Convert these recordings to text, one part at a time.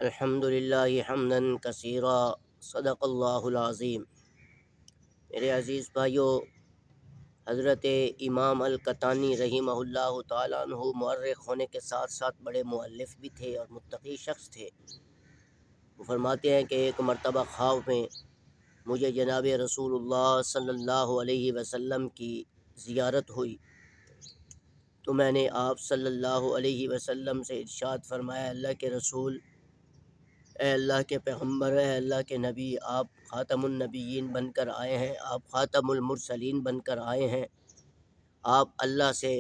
الحمد للہ حمدا کثیرا صدق اللہ العظیم۔ میرے عزیز بھائیو، حضرت امام القطانی رحمہ اللہ تعالیٰ عنہ مورخ ہونے کے ساتھ ساتھ بڑے مؤلف بھی تھے اور متقی شخص تھے۔ وہ فرماتے ہیں کہ ایک مرتبہ خواب میں مجھے جناب رسول اللہ صلی اللہ علیہ وسلم کی زیارت ہوئی تو میں نے آپ صلی اللہ علیہ وسلم سے ارشاد فرمایا، اللہ کے رسول، اے اللہ کے پیغمبر، اے اللہ کے نبی، آپ خاتم النبیین بن کر آئے ہیں، آپ خاتم المرسلین بن کر آئے ہیں۔ آپ اللہ سے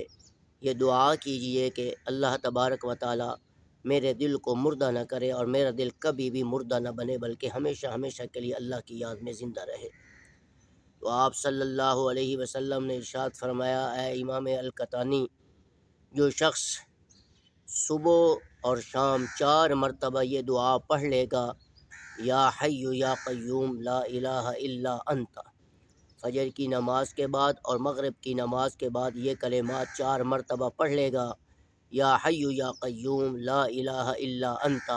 یہ دعا کیجئے کہ اللہ تبارک و تعالی میرے دل کو مردہ نہ کرے اور میرا دل کبھی بھی مردہ نہ بنے، بلکہ ہمیشہ ہمیشہ کے لیے اللہ کی یاد میں زندہ رہے۔ تو آپ صلی اللہ علیہ وسلم نے ارشاد فرمایا، اے امام القطانی، جو شخص صبح اور شام 4 مرتبہ یہ دعا پڑھ لے گا، یا حی یا قیوم لا الہ الا انت، فجر کی نماز کے بعد اور مغرب کی نماز کے بعد یہ کلمات 4 مرتبہ پڑھ لے گا، یا حی یا قیوم لا الہ الا انت،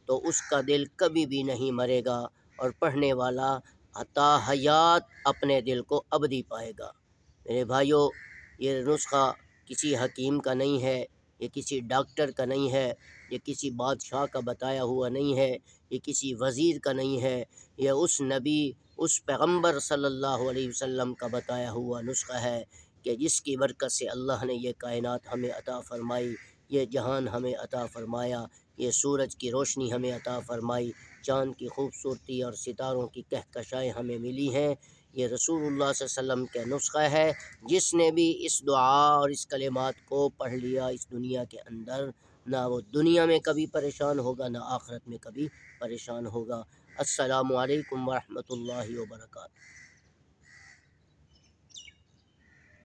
تو اس کا دل کبھی بھی نہیں مرے گا اور پڑھنے والا عطا حیات اپنے دل کو ابدی پائے گا۔ میرے بھائیو، یہ نسخہ کسی حکیم کا نہیں ہے، یہ کسی ڈاکٹر کا نہیں ہے، یہ کسی بادشاہ کا بتایا ہوا نہیں ہے، یہ کسی وزیر کا نہیں ہے، یہ اس نبی، اس پیغمبر صلی اللہ علیہ وسلم کا بتایا ہوا نسخہ ہے کہ جس کی برکت سے اللہ نے یہ کائنات ہمیں عطا فرمائی، یہ جہان ہمیں عطا فرمایا، یہ سورج کی روشنی ہمیں عطا فرمائی، چاند کی خوبصورتی اور ستاروں کی کہکشائیں ہمیں ملی ہیں۔ یہ رسول اللہ صلی اللہ علیہ وسلم کا نسخہ ہے۔ جس نے بھی اس دعا اور اس کلمات کو پڑھ لیا اس دنیا کے اندر، نہ وہ دنیا میں کبھی پریشان ہوگا نہ آخرت میں کبھی پریشان ہوگا۔ السلام علیکم ورحمۃ اللہ وبرکاتہ۔